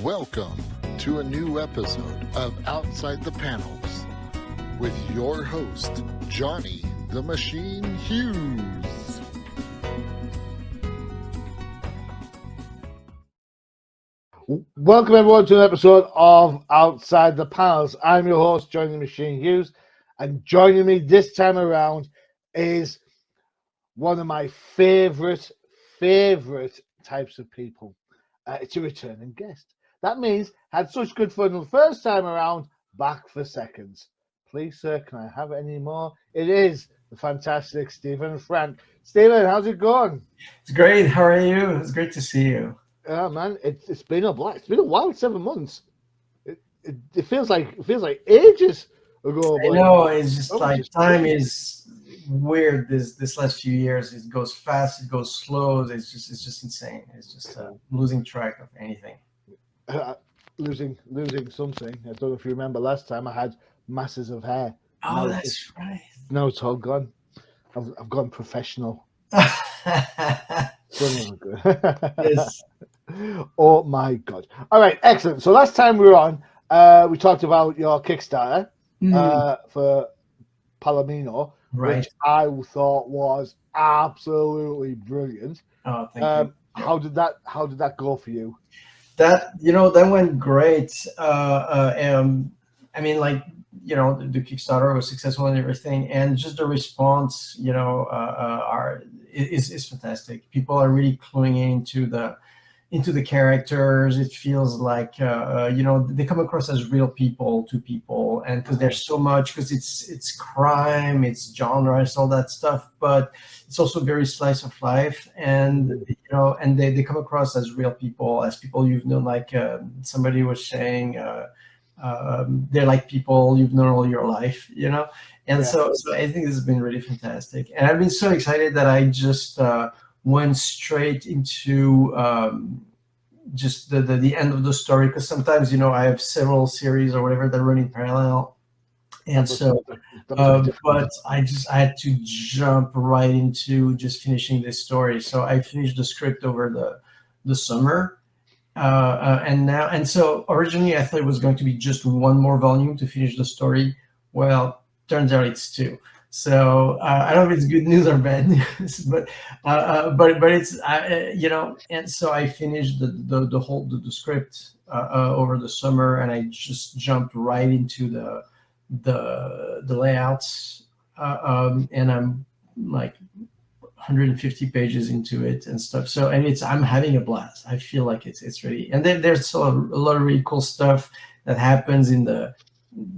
Welcome to a new episode of Outside the Panels with your host, Johnny the Machine Hughes. Welcome everyone to an episode of Outside the Panels. I'm your host, Johnny the Machine Hughes, and joining me this time around is one of my favorite types of people. It's a returning guest. That means had such good fun the first time around, back for seconds. Please, sir, can I have any more? It is the fantastic Stephen Franck. Stephen, how's it going? It's great. How are you? It's great to see you. Yeah, man, it's been a while. It's been a while. 7 months. It feels like ages ago. I know. It's just like just time is weird. This last few years, it goes fast. It goes slow. It's just insane. It's just losing track of anything. Losing something. I don't know if you remember last time I had masses of hair. Oh, that's right. No, it's all gone. I've gone professional. Yes. Oh my God. All right, excellent. So last time we were on, we talked about your Kickstarter for Palomino, right, which I thought was absolutely brilliant. Oh, thank you. How did that go for you? That went great. I mean, like, the Kickstarter was successful and everything, and just the response, is fantastic. People are really cluing into the characters. It feels like they come across as real people to people, and because there's so much, because it's crime, it's genre, it's all that stuff, but it's also very slice of life, and and they come across as real people, as people you've known, like somebody was saying, they're like people you've known all your life, and so I think this has been really fantastic, and I've been so excited that I just went straight into just the end of the story, because sometimes I have several series or whatever that run in parallel, and so but I had to jump right into just finishing this story. So I finished the script over the summer, and so originally I thought it was going to be just one more volume to finish the story. Well, turns out it's two. So I don't know if it's good news or bad news, but it's and so I finished the whole script over the summer, and I just jumped right into the layouts, and I'm like 150 pages into it and stuff. So I'm having a blast. I feel like it's really, and then there's a lot of really cool stuff that happens in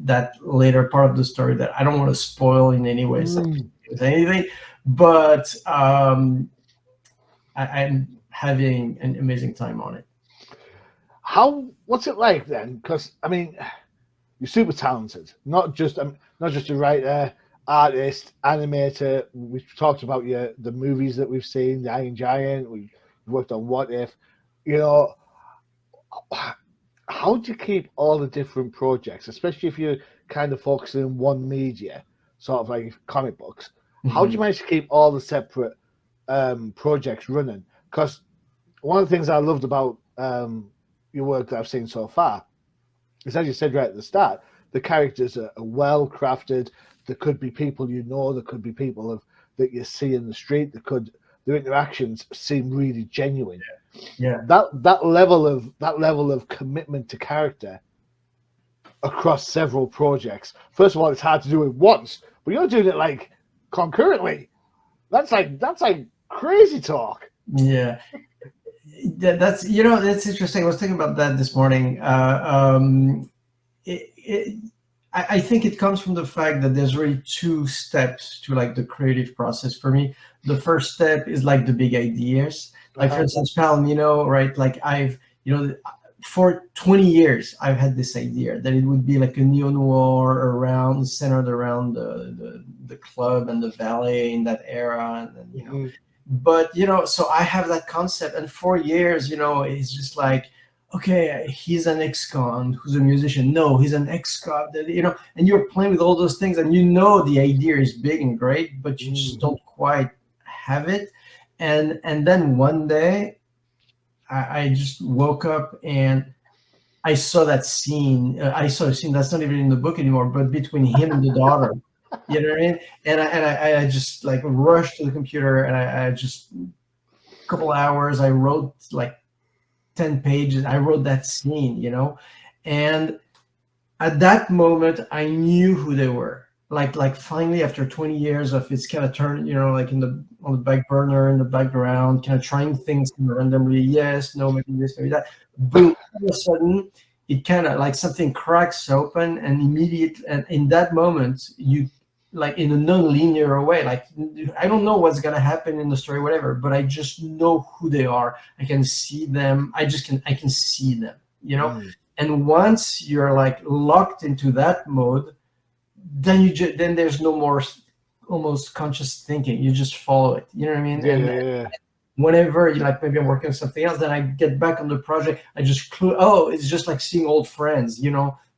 that later part of the story that I don't want to spoil in any way, anything, but I'm having an amazing time on it. What's it like then? Because I mean, you're super talented, not just a writer, artist, animator. We've talked about the movies that we've seen, The Iron Giant. We've worked on What If. How do you keep all the different projects, especially if you're kind of focusing on one media, sort of like comic books? How do you manage to keep all the separate projects running? Because one of the things I loved about your work that I've seen so far is, as you said right at the start, the characters are well crafted. There could be people there could be people that you see in the street. Their interactions seem really genuine. Yeah. That level of commitment to character across several projects. First of all, it's hard to do it once, but you're doing it like concurrently. That's like crazy talk. Yeah. That's interesting. I was thinking about that this morning. I think it comes from the fact that there's really two steps to like the creative process for me. The first step is like the big ideas. Like, for instance, Palomino, right? Like for 20 years, I've had this idea that it would be like a neo-noir centered around the club and the ballet in that era, and but so I have that concept, and for years, it's just like, okay, he's an ex-con who's a musician. No, he's an ex-con, and you're playing with all those things, and the idea is big and great, but you just don't quite have it. And then one day I just woke up and I saw that scene. I saw a scene that's not even in the book anymore, but between him and the daughter. You know what I mean? And I just like rushed to the computer, and I just couple hours. I wrote like 10 pages. I wrote that scene, and at that moment, I knew who they were. Like finally, after 20 years of it's kind of turned, like on the back burner, in the background, kind of trying things randomly. Yes, no, maybe this, maybe that. Boom! All of a sudden, it kind of like something cracks open, and immediately, and in that moment, you like in a non-linear way. Like I don't know what's gonna happen in the story, whatever, but I just know who they are. I can see them. I can see them. And once you're like locked into that mode, then then there's no more almost conscious thinking. You just follow it. You know what I mean? Yeah. Whenever you like, maybe I'm working on something else, then I get back on the project. I just it's just like seeing old friends.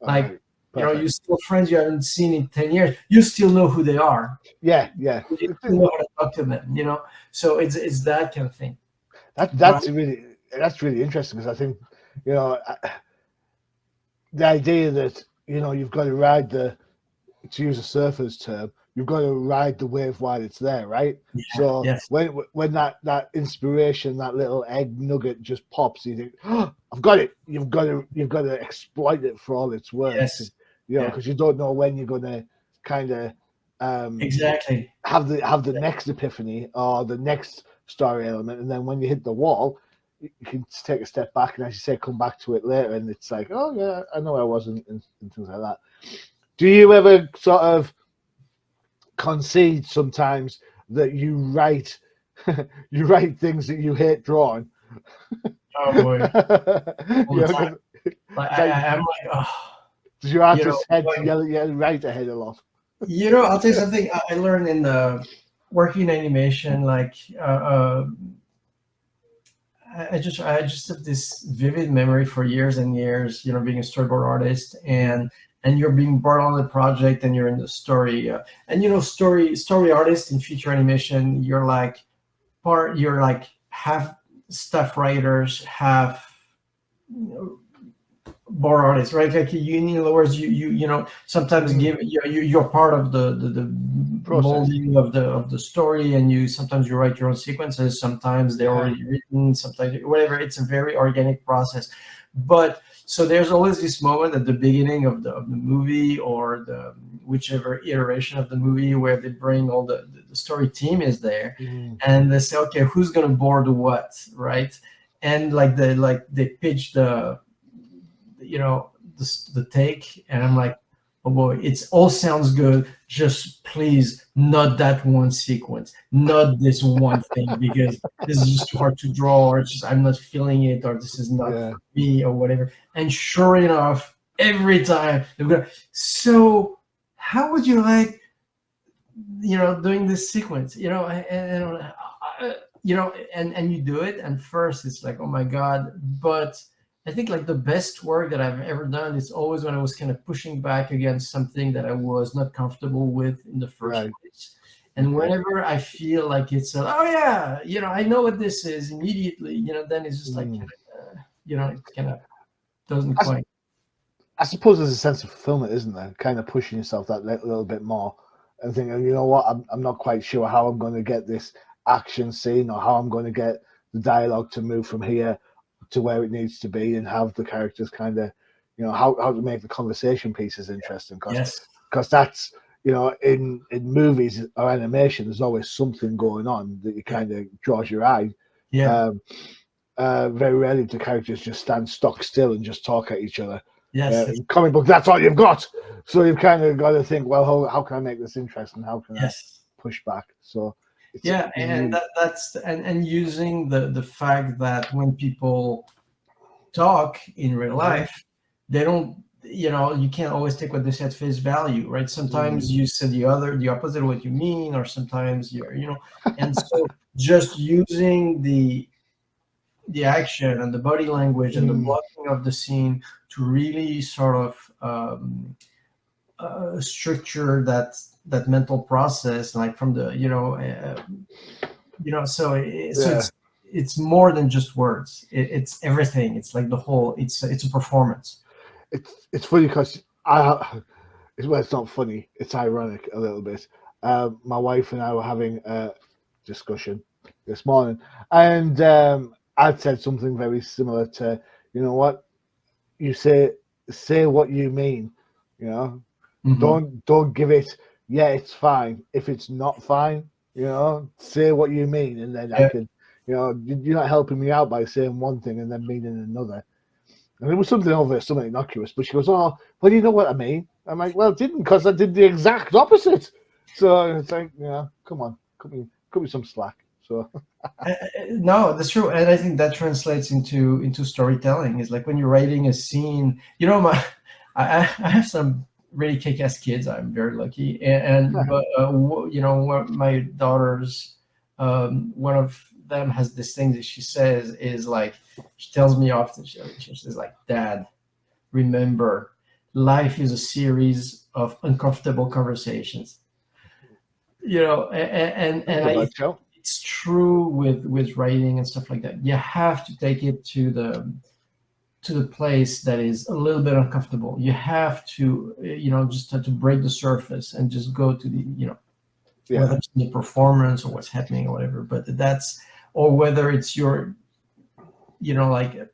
Like you see old friends you haven't seen in 10 years. You still know who they are. Yeah. You still know how to talk to them. So it's that kind of thing. That's really interesting, because I think the idea that you've got to ride to use a surfer's term, you've got to ride the wave while it's there, right? Yeah, so yes. when that inspiration, that little egg nugget just pops, you think, oh, I've got it. You've got to exploit it for all it's worth. Yes. Because you don't know when you're going to kind of exactly have the next epiphany or the next story element, and then when you hit the wall, you can take a step back and, as you say, come back to it later, and it's like, oh yeah, I know I wasn't, and things like that. Do you ever sort of concede sometimes that you write things that you hate drawing? Oh boy. I'm like, oh. Does your artist's head yell right ahead a lot? I'll tell you something I learned in working in animation. Like, I just have this vivid memory for years and years. Being a storyboard artist, and you're being brought on the project, and you're in the story. And story artist in feature animation, you're like half staff writers, half board artists, right? Like in other words, you sometimes give you're part of the molding of the story, and sometimes you write your own sequences, sometimes they're already written, sometimes whatever. It's a very organic process. But so there's always this moment at the beginning of the movie, or the whichever iteration of the movie, where they bring all the story team is there, and they say, okay, who's gonna board what, right? And they pitch the take, and I'm like, oh boy, it all sounds good, just please not that one sequence, not this one thing, because this is just too hard to draw, or it's just I'm not feeling it, or this is not for me, or whatever. And sure enough, every time they're going, so how would you like doing this sequence, and you do it, and first it's like, oh my god. But I think like the best work that I've ever done is always when I was kind of pushing back against something that I was not comfortable with in the first place. And whenever I feel like it's oh yeah, I know what this is immediately, then it's just like it kind of doesn't quite. I suppose there's a sense of fulfillment, isn't there? Kind of pushing yourself that little bit more, and thinking, you know what, I'm not quite sure how I'm going to get this action scene, or how I'm going to get the dialogue to move from here to where it needs to be, and have the characters kind of, how to make the conversation pieces interesting. Because that's, in movies or animation, there's always something going on that you kind of draws your eye. Very rarely do characters just stand stock still and just talk at each other. In comic book, that's all you've got. So you've kind of got to think, well, how can I make this interesting? How can I push back? So and that's using the fact that when people talk in real life, they don't, you can't always take what they say at face value, right? Sometimes you say the opposite of what you mean, or sometimes and so just using the action and the body language and the blocking of the scene to really sort of structure that mental process, like from the so it's it's more than just words. It's everything. It's like the whole. It's a performance. It's funny because it's not funny. It's ironic a little bit. My wife and I were having a discussion this morning, and I'd said something very similar to, you know what, you say what you mean, you know. Don't give it, yeah, it's fine. If it's not fine, you know, say what you mean, and then I can, you know, you're not helping me out by saying one thing and then meaning another. And it was something innocuous, but she goes, "Oh, well, you know what I mean." I'm like, "Well, it didn't, because I did the exact opposite." So it's like, yeah, come on, cut me some slack. So No, that's true, and I think that translates into storytelling. It's like when you're writing a scene. You know, I have some really kick-ass kids. I'm very lucky, but you know, my daughters, one of them has this thing that she says is like, she tells me often. She says like, "Dad, remember, life is a series of uncomfortable conversations." You know, and it's true with writing and stuff like that. You have to take it to the place that is a little bit uncomfortable. You have to, you know, just have to break the surface and just go to the, you know, whether it's the performance or what's happening or whatever. But or whether it's your, you know, like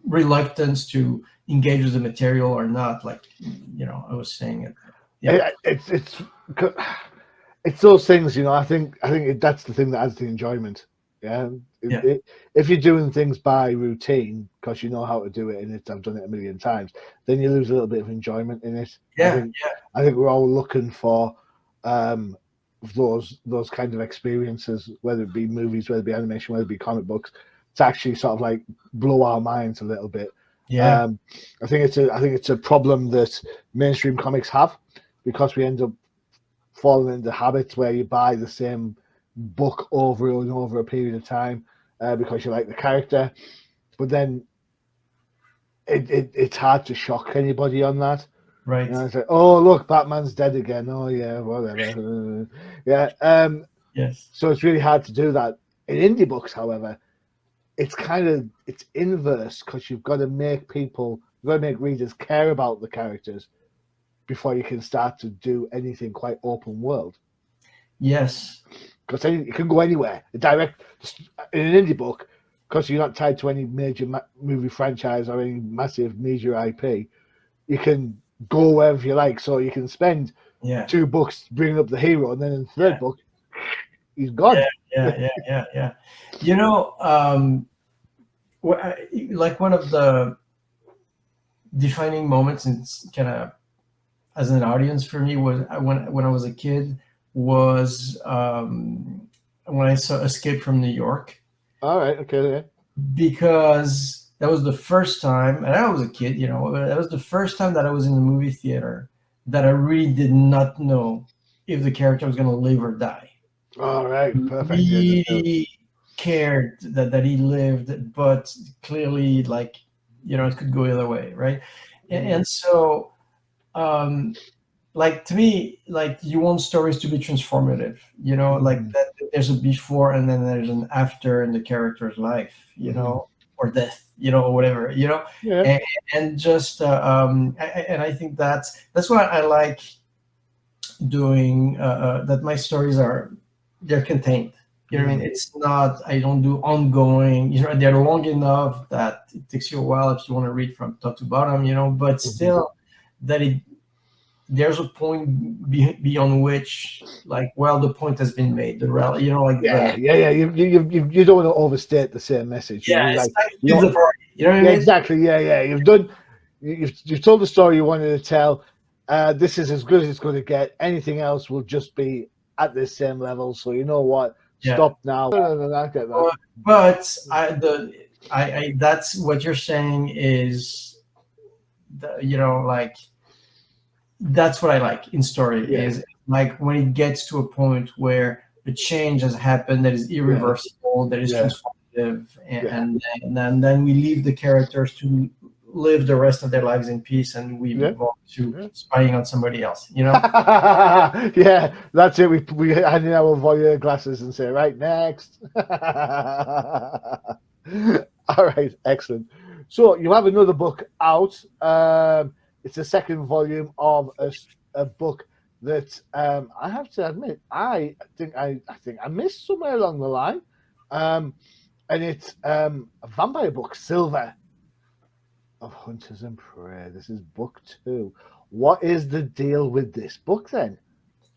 reluctance to engage with the material or not. Like, you know, I was saying it. Yeah, it's those things, you know. I think that's the thing that adds the enjoyment. Yeah. If you're doing things by routine because you know how to do it and I've done it a million times, then you lose a little bit of enjoyment in it. I think we're all looking for those kind of experiences, whether it be movies, whether it be animation, whether it be comic books, to actually sort of like blow our minds a little bit. Yeah. I think it's a problem that mainstream comics have, because we end up falling into habits where you buy the same book over and over a period of time because you like the character, but then it's hard to shock anybody on that. Right. You know, it's like, oh, look, Batman's dead again. Oh yeah, whatever. Yes. So it's really hard to do that. In indie books, however, it's inverse, because you've got to make readers care about the characters before you can start to do anything quite open world. Yes. Because it can go anywhere. In an indie book, because you're not tied to any major movie franchise or any massive major IP, you can go wherever you like. So you can spend 2 books bringing up the hero, and then in the third book, he's gone. Yeah. You know, like one of the defining moments and kind of as an audience for me was when I was a kid, was when I saw Escape from New York. All right, okay, yeah. Because that was the first time, and I was a kid, you know, that was the first time that I was in the movie theater that I really did not know if the character was going to live or die. All right, perfect. Really cared that he lived, but clearly, like, you know, it could go either way, right? And so, like, to me, like, you want stories to be transformative, you know, like that there's a before and then there's an after in the character's life, you know, or death, you know, or whatever, you know. And just and I think that's what I like doing, that my stories they're contained. You know what I mean? It's not, I don't do ongoing, you know, they're long enough that it takes you a while if you want to read from top to bottom, you know, but still that there's a point beyond which, like, well, the point has been made. You know, like you don't want to overstate the same message. Yeah, it's like you know what I mean? Exactly. Yeah. You've told the story you wanted to tell. This is as good as it's going to get. Anything else will just be at this same level. So you know what? Stop now. I get that. But I that's what you're saying is, you know, like, that's what I like in story is like when it gets to a point where a change has happened that is irreversible, that is transformative, and then we leave the characters to live the rest of their lives in peace, and we Yeah. move on to Yeah. spying on somebody else, you know? Yeah, that's it. We hand in our voyeur glasses and say, right, next. All right, excellent. So you have another book out. It's the second volume of a book that I have to admit I think I missed somewhere along the line, and it's a vampire book, Silver of Hunters and Prey. This is book 2. What is the deal with this book then?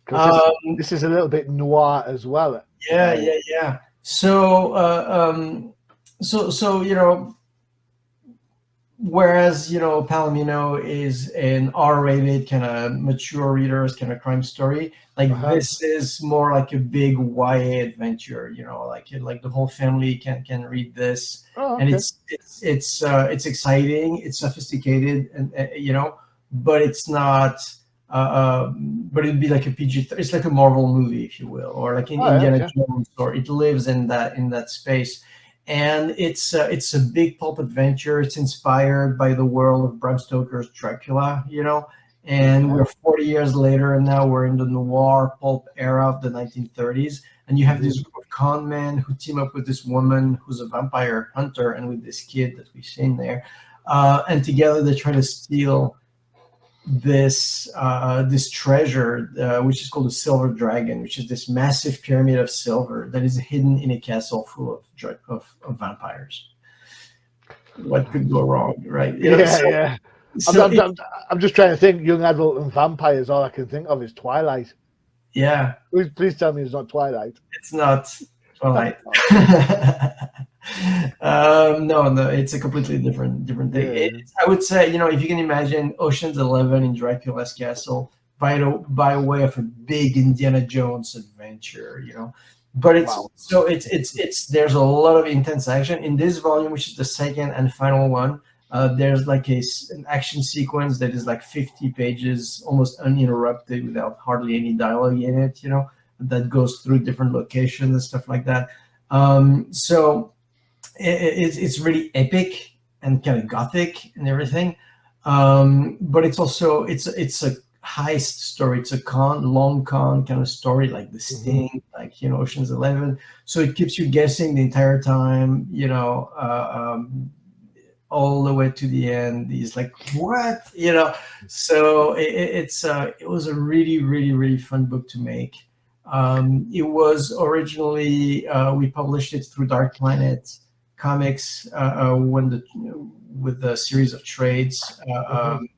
Because this is a little bit noir as well. Yeah. So you know, whereas Palomino is an R-rated kind of mature readers kind of crime story, like this is more like a big YA adventure. Like the whole family can read this, and it's exciting, it's sophisticated, and but it's not. But it'd be like a PG. It's like a Marvel movie, if you will, or like in Indiana Jones, or it lives in that space. And it's a big pulp adventure. It's inspired by the world of Bram Stoker's Dracula, and we're 40 years later, and now we're in the noir pulp era of the 1930s. And you have this group of con men who team up with this woman who's a vampire hunter, and with this kid that we've seen there, and together they try to steal this treasure, which is called the Silver Dragon, which is this massive pyramid of silver that is hidden in a castle full of vampires. What could go wrong, right? Yeah. I'm just trying to think. Young adult and vampires. All I can think of is Twilight. Yeah. Please tell me it's not Twilight. It's not Twilight. No, it's a completely different thing. Yeah. I would say, if you can imagine Ocean's 11 in Dracula's castle by way of a big Indiana Jones adventure, but it's there's a lot of intense action in this volume, which is the second and final one. There's like an action sequence that is like 50 pages, almost uninterrupted, without hardly any dialogue in it, that goes through different locations and stuff like that. So it's really epic and kind of gothic and everything, but it's also it's a heist story. It's a long con kind of story, like The Sting, like Ocean's 11. So it keeps you guessing the entire time, all the way to the end. He's like, what, So it was a really, really, really fun book to make. It was originally we published it through Dark Planet Comics with the series of trades, and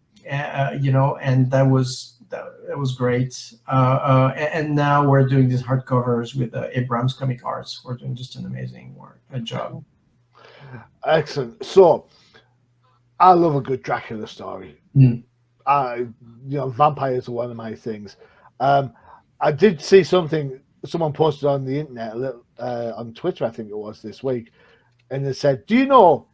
that was great. And now we're doing these hardcovers with Abrams Comic Arts. We're doing just an amazing job. Excellent. So, I love a good Dracula story. Vampires are one of my things. I did see something someone posted on the internet, on Twitter, I think it was this week, and it said, did you know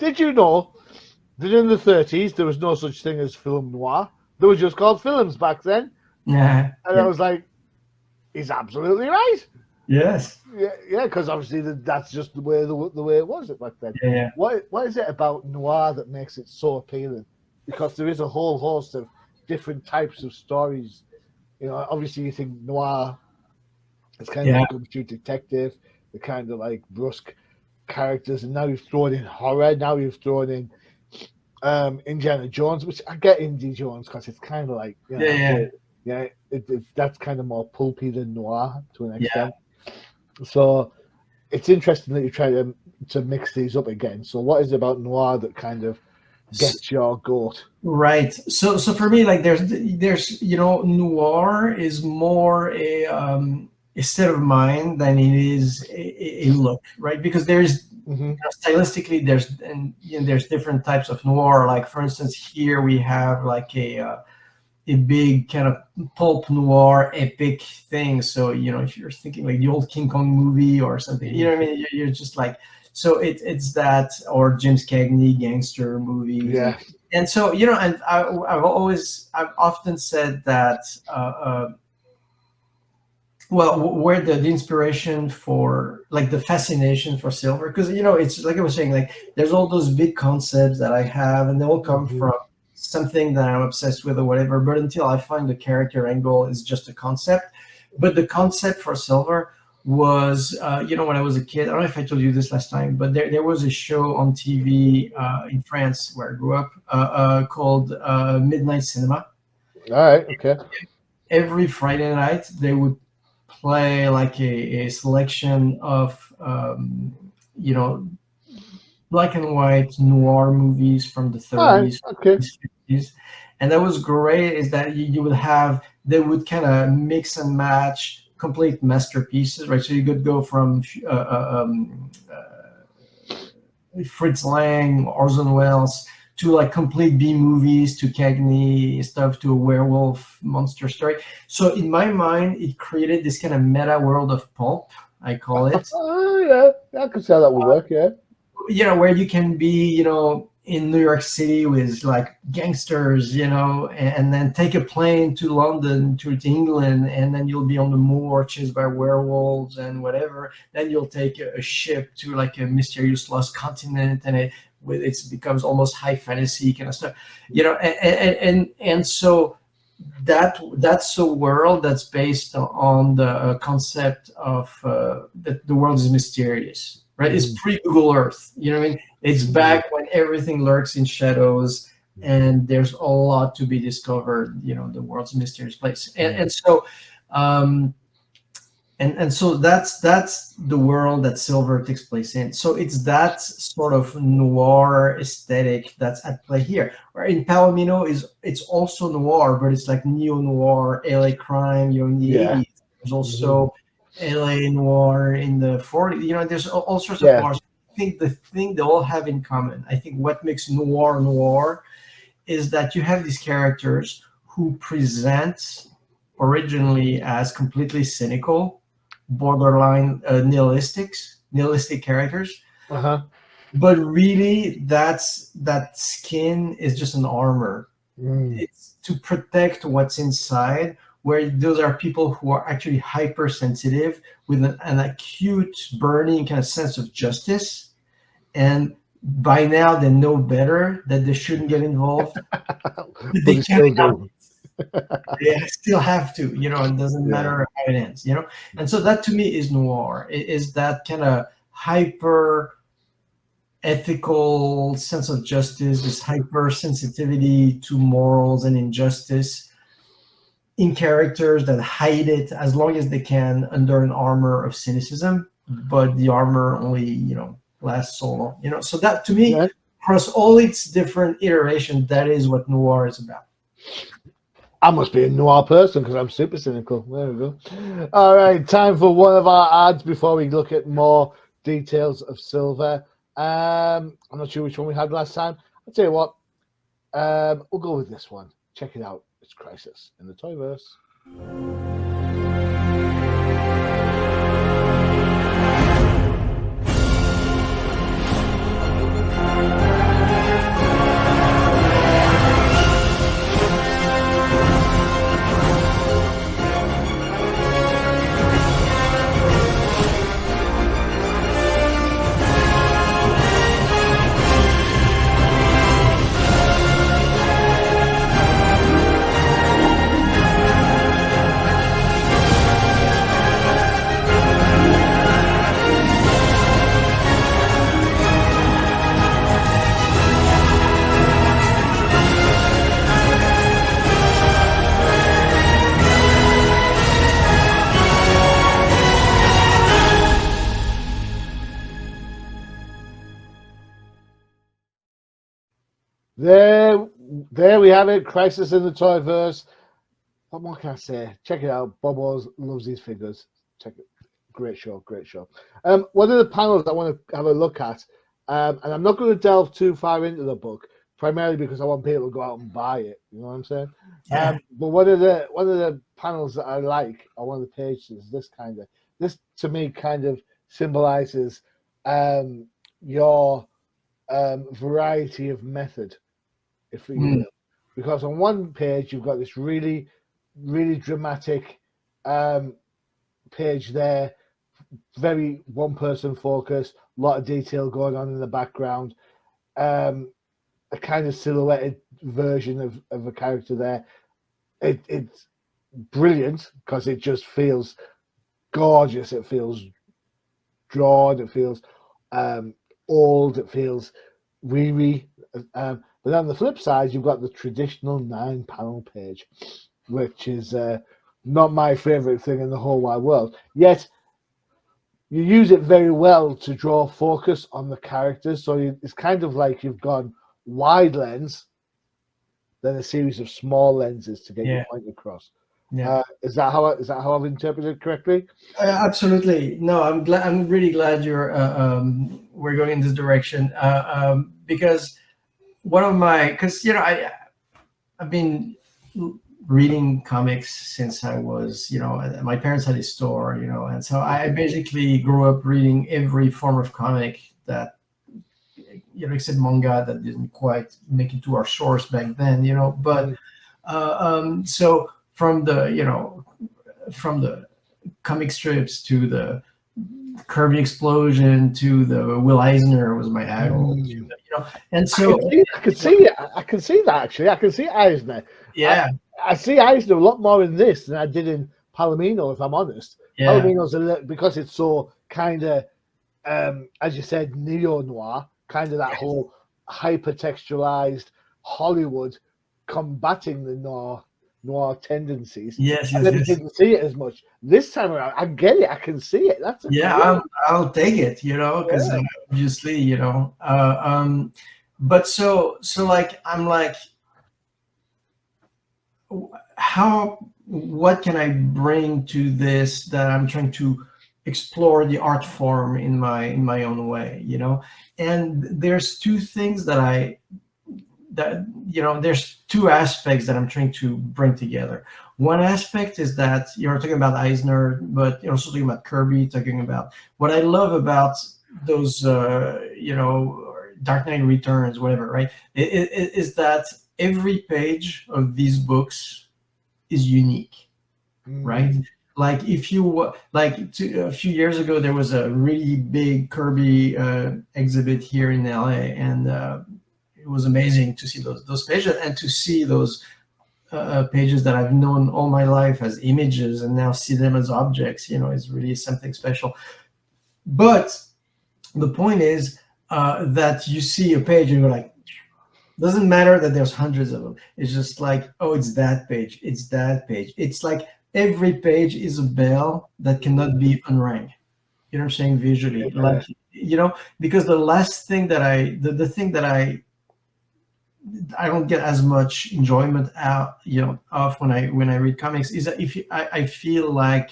that in the 30s there was no such thing as film noir? They were just called films back then. Yeah. And I was like, he's absolutely right. Yes. Yeah, because obviously that's just the way it was back then. Yeah. What is it about noir that makes it so appealing? Because there is a whole host of different types of stories. Obviously you think noir, it's kind of like a true detective, the kind of like brusque characters, and now you've thrown in horror. Now you've thrown in Indiana Jones, which I get Indy Jones because it's kind of like that's kind of more pulpy than noir to an extent. So it's interesting that you try to mix these up again. So what is it about noir that kind of gets your goat? Right. So for me, like there's noir is more a state of mind than it is a look, right? Because there's stylistically there's different types of noir. Like for instance, here we have like a big kind of pulp noir epic thing. So if you're thinking like the old King Kong movie or something, what I mean, you're just like, so it's that, or James Cagney gangster movies. Yeah. And so and I've often said that Well, where the inspiration for, like, the fascination for silver, because it's like I was saying, like, there's all those big concepts that I have, and they all come Hmm. from something that I'm obsessed with or whatever. But until I find the character angle, is just a concept. But the concept for silver was, when I was a kid. I don't know if I told you this last time, but there was a show on TV in France where I grew up, called Midnight Cinema. All right. Okay. Every Friday night they would play like a selection of you know black and white noir movies from the All right. 30s, Okay. 50s. And that was great, is that you would have, they would kind of mix and match complete masterpieces, right? So you could go from Fritz Lang, Orson Welles, to like complete B movies, to Cagney stuff, to a werewolf monster story. So in my mind, it created this kind of meta world of pulp, I call it. Oh yeah, I could say that would work. Yeah. Where you can be, in New York City with like gangsters, and then take a plane to London, to England, and then you'll be on the moor chased by werewolves and whatever. Then you'll take a ship to like a mysterious lost continent, and it becomes almost high fantasy kind of stuff, and so that's a world that's based on the concept of that the world is mysterious, right? It's Mm. pre-Google Earth, you know what I mean? It's Mm. back when everything lurks in shadows, and there's a lot to be discovered, the world's a mysterious place. Um, and so that's the world that silver takes place in. So it's that sort of noir aesthetic that's at play here. Where in Palomino, it's also noir, but it's like neo noir, LA crime, in the Yeah. 80s. There's Hmm. also LA noir in the 40s. There's all sorts of Yeah. noirs. I think the thing they all have in common, I think what makes noir is that you have these characters who present originally as completely cynical, borderline nihilistic characters, Uh huh. but really that skin is just an armor. Mm. It's to protect what's inside, where those are people who are actually hypersensitive with an acute burning kind of sense of justice, and by now they know better that they shouldn't get involved, but But they they can't still help. do. They still have to, it doesn't Yeah. matter how it ends. And so that to me is noir. It is that kind of hyper ethical sense of justice, this hypersensitivity to morals and injustice in characters that hide it as long as they can under an armor of cynicism, but the armor only, lasts so long. So that to me, Yeah. across all its different iterations, that is what noir is about. I must be a noir person because I'm super cynical. There we go. All right, time for one of our ads before we look at more details of silver. I'm not sure which one we had last time. I'll tell you what. We'll go with this one. Check it out. It's Crisis in the Toyverse. There, there we have it. Crisis in the Toyverse. What more can I say? Check it out. Bob Oz loves these figures. Check it. Great show, great show. One of the panels I want to have a look at, and I'm not going to delve too far into the book, primarily because I want people to go out and buy it. You know what I'm saying? Yeah. But one of the panels that I like, or one of the pages, is this to me kind of symbolizes your variety of method, if you Mm. will, because on one page you've got this really, really dramatic um, page there, very one-person focus, a lot of detail going on in the background, a kind of silhouetted version of a character there. It's brilliant because it just feels gorgeous. It feels drawn. It feels old. It feels weary. But on the flip side, you've got the traditional 9-panel page, which is not my favorite thing in the whole wide world. Yet you use it very well to draw focus on the characters. So it's kind of like you've gone wide lens, then a series of small lenses to get your point across. Yeah. Is that how I've interpreted it correctly? Absolutely. No, I'm glad. I'm really glad we're going in this direction because because I've been reading comics since I was, my parents had a store, and so I basically grew up reading every form of comic that, except manga that didn't quite make it to our shores back then, but so from the comic strips to the Kirby Explosion to the Will Eisner was my idol, and so I can see it. I can see that actually. I can see Eisner. Yeah, I see Eisner a lot more in this than I did in Palomino, if I'm honest. Yeah. Palomino's because it's so kind of, as you said, neo-noir, kind of that whole hyper-textualized Hollywood combating the noir tendencies. Yes, I didn't see it as much. This time around, I get it. I can see it. That's I'll take it, because obviously, but so like I'm like, what can I bring to this that I'm trying to explore the art form in my own way, and there's two things there's two aspects that I'm trying to bring together. One aspect is that you're talking about Eisner, but you're also talking about Kirby, talking about what I love about those, Dark Knight Returns, whatever, right? Is that every page of these books is unique, right? Like if you a few years ago, there was a really big Kirby exhibit here in LA, and it was amazing to see those pages and to see those pages that I've known all my life as images and now see them as objects, is really something special. But the point is that you see a page and you're like, doesn't matter that there's hundreds of them. It's just like, oh, it's that page. It's that page. It's like every page is a bell that cannot be unrang. You know what I'm saying? Visually, like, because the last thing that the thing that I don't get as much enjoyment out, of when I read comics is that I feel like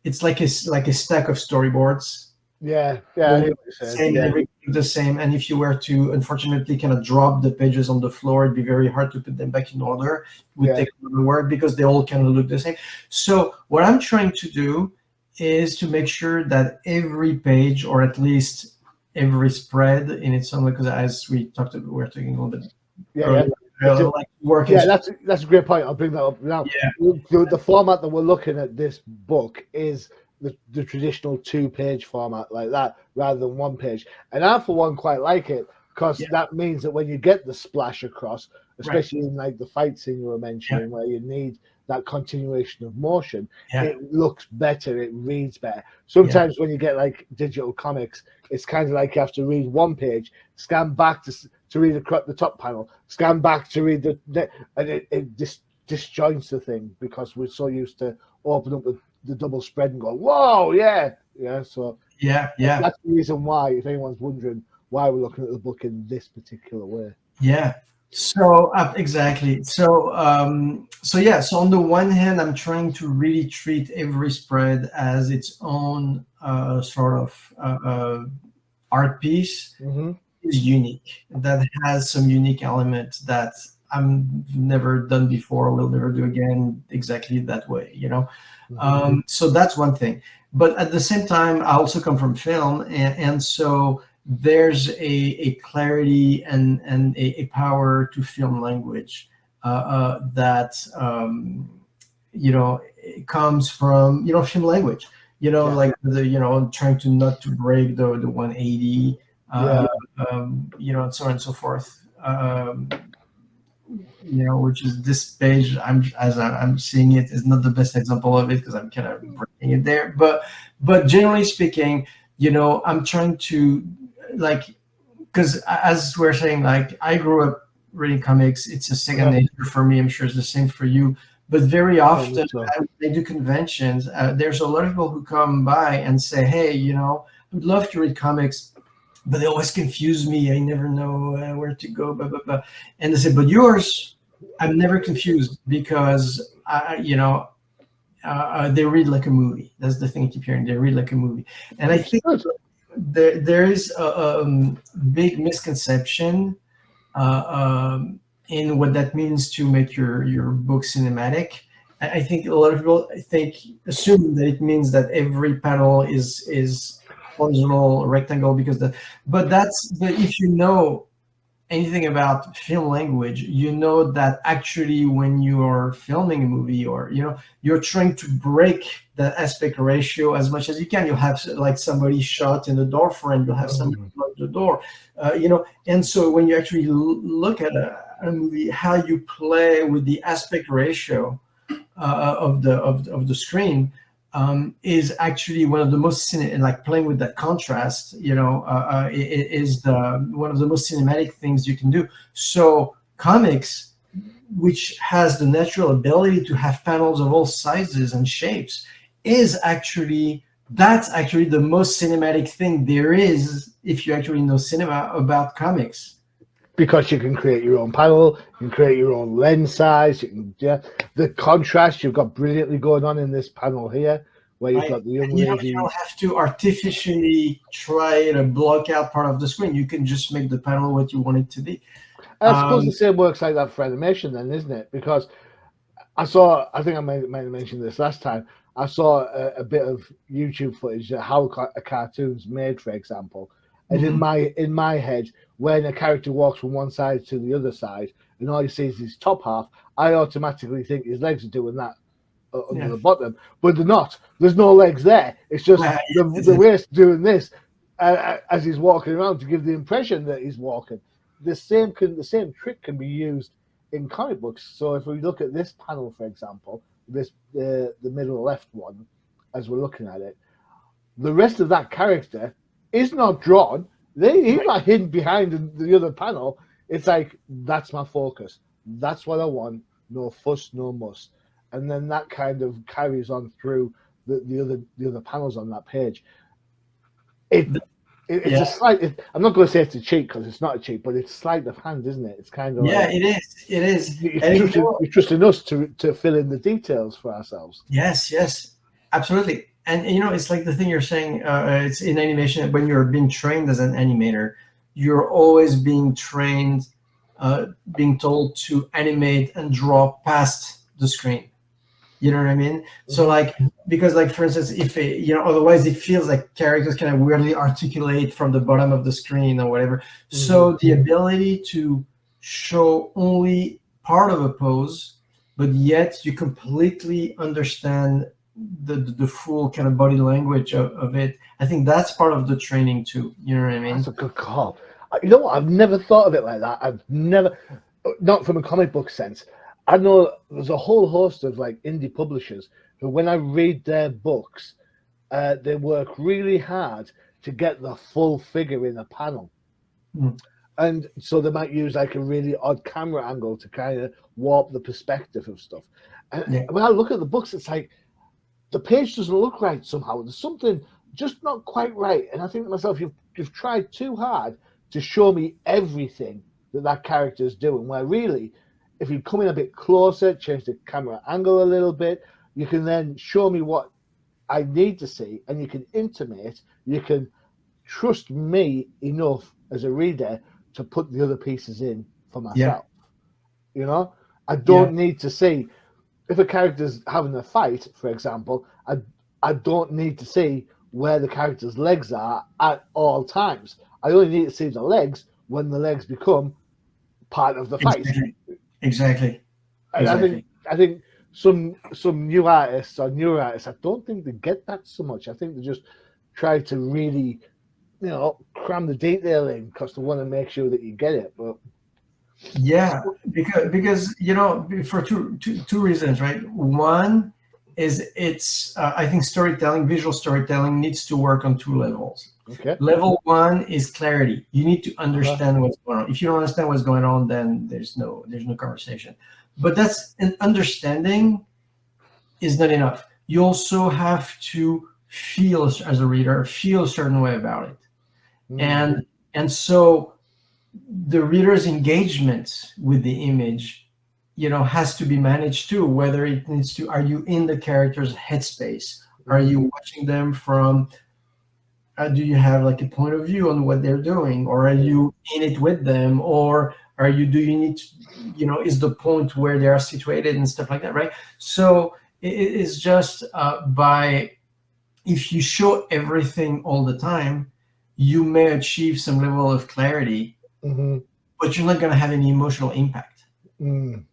it's like a stack of storyboards. Yeah. Everything the same. And if you were to, unfortunately, kind of drop the pages on the floor, it'd be very hard to put them back in order. It would take a lot of work because they all kind of look the same. So what I'm trying to do is to make sure that every page, or at least every spread in its own way, because as we we're talking a little bit. That's a great point. I'll bring that up now. The format that we're looking at this book is the traditional 2-page format like that, rather than 1 page. And I, for one, quite like it because that means that when you get the splash across, especially in like the fight scene you were mentioning, where you need that continuation of motion, it looks better, it reads better. Sometimes when you get like digital comics, it's kind of like you have to read 1 page, scan back to read the top panel, scan back to read and it disjoints the thing because we're so used to open up the double spread and go, whoa, so that's the reason why, if anyone's wondering why we're looking at the book in this particular way. So exactly. So so on the one hand, I'm trying to really treat every spread as its own sort of art piece. Is unique, that has some unique elements that I'm never done before, will never do again exactly that way, so that's one thing. But at the same time, I also come from film, and so there's a clarity and a power to film language that it comes from film language. like trying to not to break the 180, and so on and so forth. Which is this page. I'm seeing it is not the best example of it because I'm kind of breaking it there. But generally speaking, I'm trying to because as we're saying, I grew up reading comics. It's a second nature for me. I'm sure it's the same for you. But very often when they do conventions, there's a lot of people who come by and say, hey, I'd love to read comics, but they always confuse me. I never know where to go, blah, blah, blah. And they say, but yours, I'm never confused because, they read like a movie. That's the thing I keep hearing. They read like a movie. And I think there is a big misconception in what that means to make your book cinematic. I think a lot of people assume that it means that every panel is horizontal rectangle but if you know anything about film language, that actually when you are filming a movie or you're trying to break that aspect ratio as much as you can. You'll have like somebody shot in the door frame, you'll have somebody at the door, and so when you actually look at a movie, how you play with the aspect ratio of the screen is actually one of the most playing with that contrast. Is one of the most cinematic things you can do. So comics, which has the natural ability to have panels of all sizes and shapes, that's actually the most cinematic thing there is if you actually know cinema about comics. Because you can create your own panel, you can create your own lens size, the contrast you've got brilliantly going on in this panel here, where you've got the young lady. You don't have to artificially try to block out part of the screen. You can just make the panel what you want it to be. I suppose the same works like that for animation then, isn't it? Because I think I might have mentioned this last time, I saw a bit of YouTube footage of how a cartoon's made, for example. And in my head, when a character walks from one side to the other side, and all you see is his top half, I automatically think his legs are doing that under the bottom, but they're not. There's no legs there. It's just the waist doing this as he's walking around to give the impression that he's walking. The same trick can be used in comic books. So if we look at this panel, for example, the middle left one, as we're looking at it, the rest of that character is not drawn. He's not hidden behind the other panel. It's like, that's my focus. That's what I want. No fuss, no muss. And then that kind of carries on through the other panels on that page. It's a slight. I'm not going to say it's a cheat because it's not a cheat, but it's sleight of hand, isn't it? It's kind of it is. It is. You're trusting us to fill in the details for ourselves. Yes, absolutely. And it's like the thing you're saying. It's in animation. When you're being trained as an animator, you're always being trained, being told to animate and draw past the screen. You know what I mean? So because for instance, if otherwise it feels like characters kind of weirdly articulate from the bottom of the screen or whatever. So the ability to show only part of a pose, but yet you completely understand the full kind of body language of it. I think that's part of the training too. You know what I mean? That's a good call. You know what? I've never thought of it like that. I've never, not from a comic book sense. I know there's a whole host of indie publishers who, when I read their books, they work really hard to get the full figure in a panel. And so they might use a really odd camera angle to kind of warp the perspective of stuff. And when I look at the books, it's like the page doesn't look right somehow. There's something just not quite right. And I think to myself, you've tried too hard to show me everything that character is doing, where really, if you come in a bit closer, change the camera angle a little bit, you can then show me what I need to see, and you can intimate, you can trust me enough as a reader to put the other pieces in for myself. I don't need to see, if a character's having a fight, for example, I don't need to see where the character's legs are at all times. I only need to see the legs when the legs become part of the fight. Exactly. I think some new artists or newer artists, I don't think they get that so much. I think they just try to really, cram the detail in because they want to make sure that you get it. But Yeah, because for two reasons, right? One is it's I think storytelling, visual storytelling needs to work on two levels. okay, Level one is clarity. You need to uh-huh. understand what's going on. If you don't understand what's going on, then there's no conversation. But that's an understanding is not enough. You also have to feel as a reader, feel a certain way about it. Mm, And so the reader's engagement with the image, has to be managed too. Whether it needs to, are you in the character's headspace? Are you watching them from? Do you have like a point of view on what they're doing, or are you in it with them, or are you? Do you need to, is the point where they are situated and stuff like that, right? So it is just by if you show everything all the time, you may achieve some level of clarity, mm-hmm, but you're not going to have any emotional impact mm,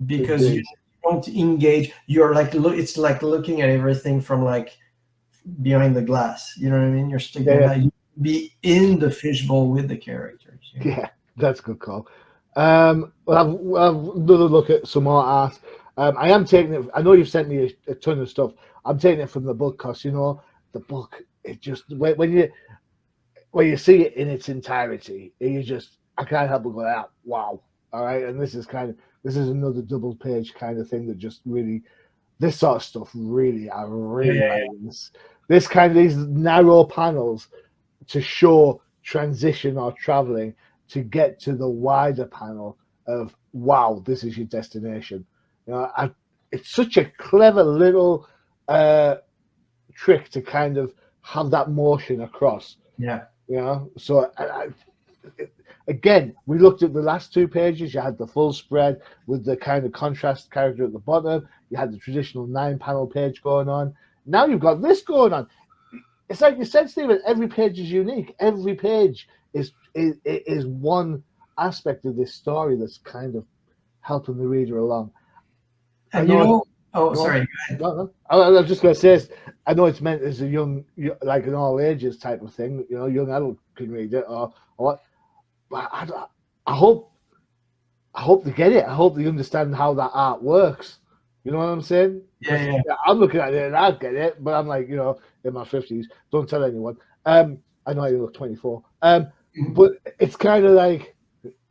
because you indeed. don't engage. You're like, look, it's like looking at everything from like behind the glass. You know what I mean? You're sticking Yeah, out. You be in the fishbowl with the characters. yeah, that's a good call. Well, I've another look at some more art. I am taking it. I know you've sent me a ton of stuff. I'm taking it from the book because the book. It just when you see it in its entirety, I can't help but go out. Wow. All right, and this is another double page kind of thing that just really this sort of stuff really I Yeah, really yeah, like this kind of these narrow panels to show transition or traveling to get to the wider panel of wow, this is your destination. It's such a clever little uh, trick to kind of have that motion across. yeah. So again, we looked at the last two pages. You had the full spread with the kind of contrast character at the bottom. You had the traditional 9-panel page going on. Now you've got this going on. It's like you said, Stephen. Every page is unique. Every page is one aspect of this story that's kind of helping the reader along. I And know. oh, Go on. sorry. Go ahead. No, no. I was just going to say, I know it's meant as a like an all ages type of thing. Young adult can read it or what. But I hope they get it. I hope they understand how that art works. You know what I'm saying? Yeah, Because yeah. I'm looking at it and I get it, but I'm like, in my 50s, don't tell anyone. I know I look 24. Mhm. But it's kind of like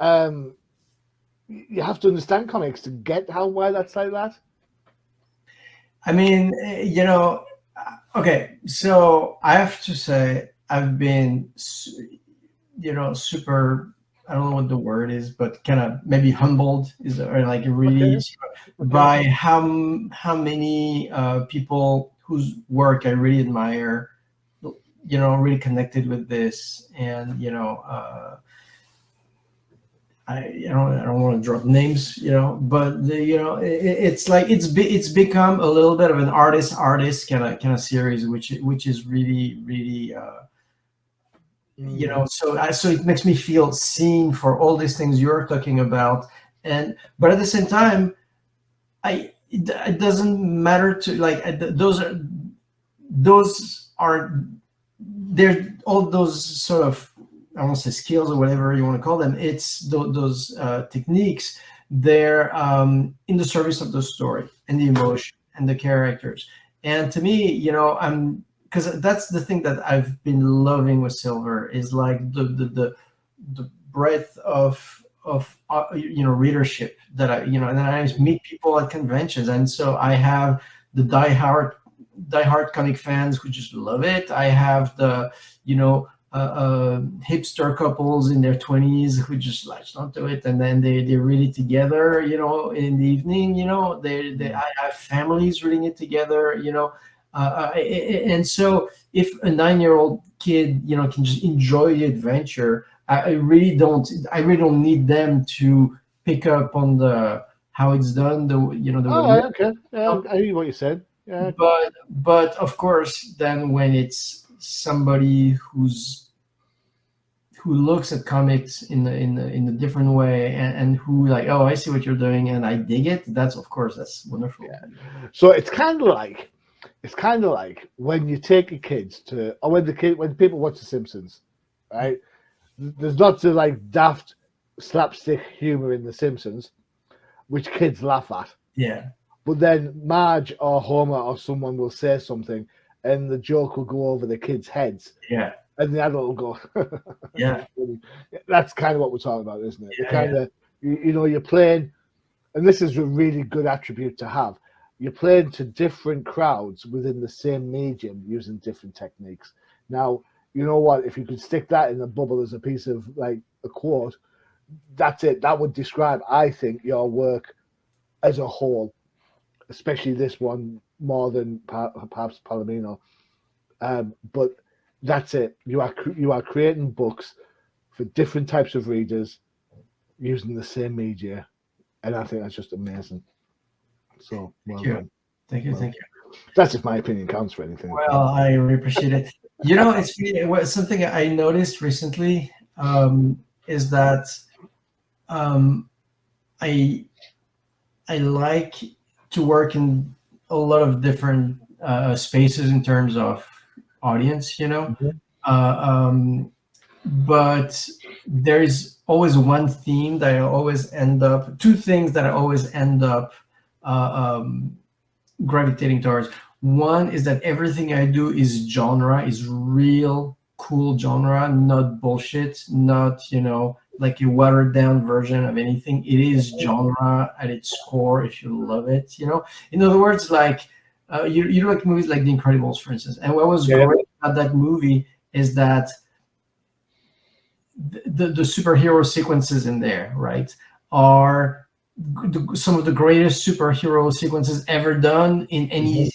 um, you have to understand comics to get why that's like that. I mean, okay. So I have to say, I've been, super. I don't know what the word is, but kind of maybe humbled is or like really Okay, okay. by how many people whose work I really admire, really connected with this, and I don't want to drop names, but it's like it's become a little bit of an artist kind of series, which is really really Mm. so it makes me feel seen for all these things you're talking about, and but at the same time, it doesn't matter to like those are they're all those sort of I won't say skills or whatever you want to call them. It's those techniques. They're in the service of the story and the emotion and the characters. And to me, I'm because that's the thing that I've been loving with Silver is like the breadth of readership that and then I meet people at conventions, and so I have the diehard comic fans who just love it. I have the hipster couples in their 20s who just latched onto it, and then they read it together in the evening. I have families reading it together. And so if a 9-year-old kid can just enjoy the adventure, I really don't need them to pick up on the how it's done, All the right, okay. Yeah, I hear what you said. Yeah. but of course then when it's somebody who looks at comics in a different way, and who like, oh, I see what you're doing and I dig it. That's, of course, that's wonderful. Yeah. So it's kind of like when you take your kids to, or when people watch The Simpsons, right? There's lots of like daft slapstick humor in The Simpsons, which kids laugh at. Yeah. But then Marge or Homer or someone will say something, and the joke will go over the kids' heads. Yeah. And the adult will go. Yeah. That's kind of what we're talking about, isn't it? Yeah, Kind of, you're playing, and this is a really good attribute to have. You're playing to different crowds within the same medium using different techniques. Now, you know what? If you could stick that in a bubble as a piece of like a quote, that's it. That would describe, I think, your work as a whole, especially this one more than perhaps Palomino. But that's it. You are creating books for different types of readers using the same media, and I think that's just amazing. So, Thank you. Thank you. That's if my opinion counts for anything. Well, I really appreciate it. You know, it's something I noticed recently, is that I like to work in a lot of different spaces in terms of audience, you know. Mm-hmm. But there's always one theme that I always end up, two things that I always end up gravitating towards. One is that everything I do is genre, is real cool genre, not bullshit, not, you know, like a watered down version of anything. It is genre at its core if you love it, you know. In other words, like you like movies like The Incredibles, for instance. And what was great about that movie is that the superhero sequences in there, right, are some of the greatest superhero sequences ever done in any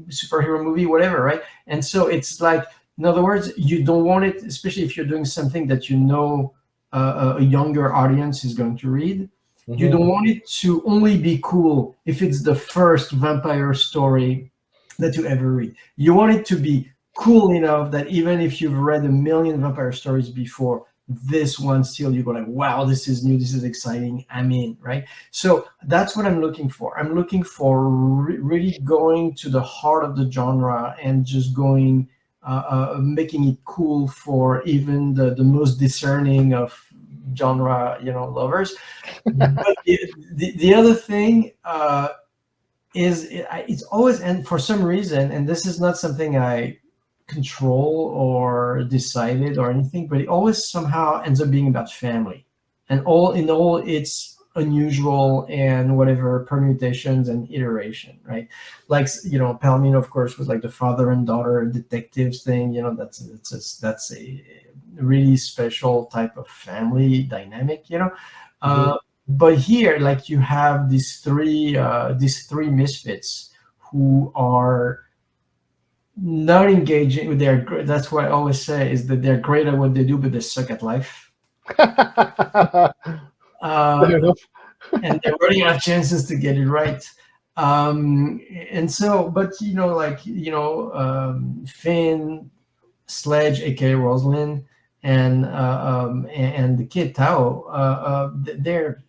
superhero movie, whatever, right? And so it's like, in other words, you don't want it, especially if you're doing something that you know a younger audience is going to read. You don't want it to only be cool if it's the first vampire story that you ever read. You want it to be cool enough that even if you've read a million vampire stories before, this one still you go like, wow, this is new, this is exciting, I'm in, right? So that's what I'm looking for. I'm looking for really going to the heart of the genre and just going, making it cool for even the most discerning of genre, you know, lovers. But the other thing is it's always, and for some reason, and this is not something I control or decided or anything, but it always somehow ends up being about family, and all its unusual and whatever permutations and iteration, right? Like, you know, Palomino, of course, was like the father and daughter detectives thing, you know. That's a really special type of family dynamic, you know. But here, like, you have these three misfits who are not engaging with their. That's what I always say, is that they're great at what they do, but they suck at life. Fair enough. And they're running out of chances to get it right. And so, but you know, like, you know, Finn, Sledge, aka Rosalind, and the kid Tao, they're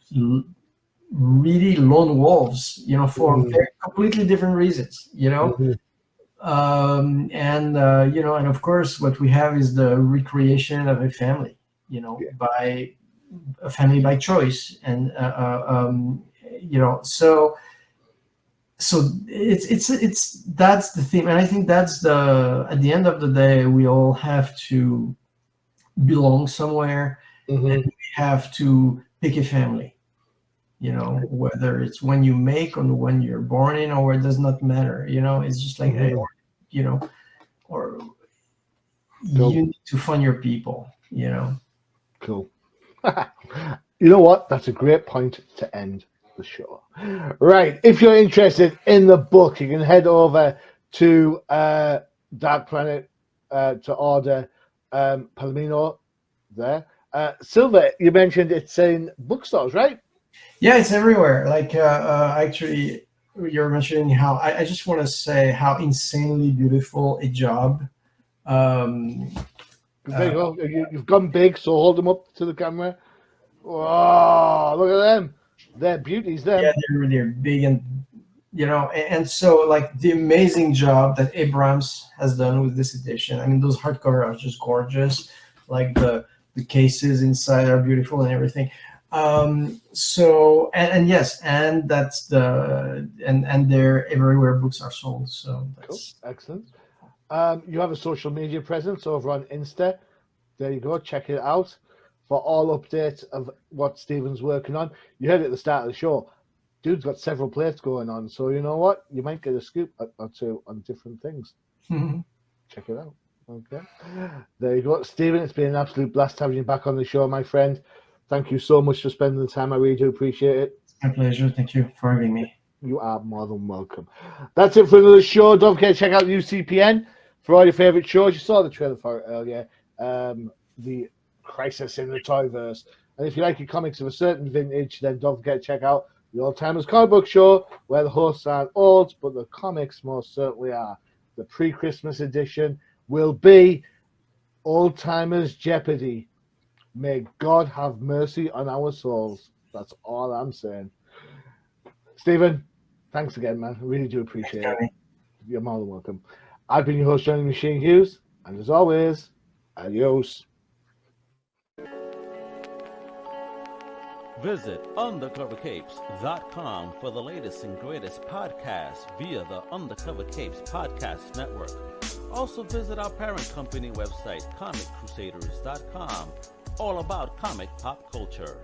really lone wolves, you know, for very completely different reasons, you know. You know, and of course, what we have is the recreation of a family, you know, by a family by choice, and you know, so it's that's the theme, and I think that's at the end of the day, we all have to belong somewhere, and we have to pick a family, you know, whether it's when you make or when you're born in, or it does not matter, you know. It's just like, you know, or you need to find your people, you know. Cool. You know what? That's a great point to end the show. Right. If you're interested in the book, you can head over to Dark Planet to order Palomino there. Silver, you mentioned it's in bookstores, right? Yeah, it's everywhere. Like, actually, you're mentioning how I just want to say how insanely beautiful a job There you go. You've gone big, so hold them up to the camera. Wow, look at them. They're beauties, them. Yeah, they're big, and and so like the amazing job that Abrams has done with this edition. I mean, those hardcover are just gorgeous. Like the cases inside are beautiful and everything. So and yes, and that's and they're everywhere books are sold. So that's cool. Excellent. You have a social media presence over on Insta. There you go. Check it out for all updates of what Stephen's working on. You heard it at the start of the show. Dude's got several plates going on, so you know what? You might get a scoop or two on different things. Check it out. Okay. There you go. Stephen, it's been an absolute blast having you back on the show, my friend. Thank you so much for spending the time. I really do appreciate it. It's my pleasure. Thank you for having me. You are more than welcome. That's it for another show. Don't forget to check out UCPN for all your favourite shows. You saw the trailer for it earlier. The Crisis in the Toyverse. And if you like your comics of a certain vintage, then don't forget to check out the Old Timers Comic Book Show, where the hosts aren't old, but the comics most certainly are. The pre-Christmas edition will be Old Timers Jeopardy. May God have mercy on our souls. That's all I'm saying. Stephen, thanks again, man. I really do appreciate it. You're more than welcome. I've been your host, Johnny Machine Hughes, and as always, adios. Visit undercovercapes.com for the latest and greatest podcasts via the Undercover Capes Podcast Network. Also visit our parent company website, comiccrusaders.com, all about comic pop culture.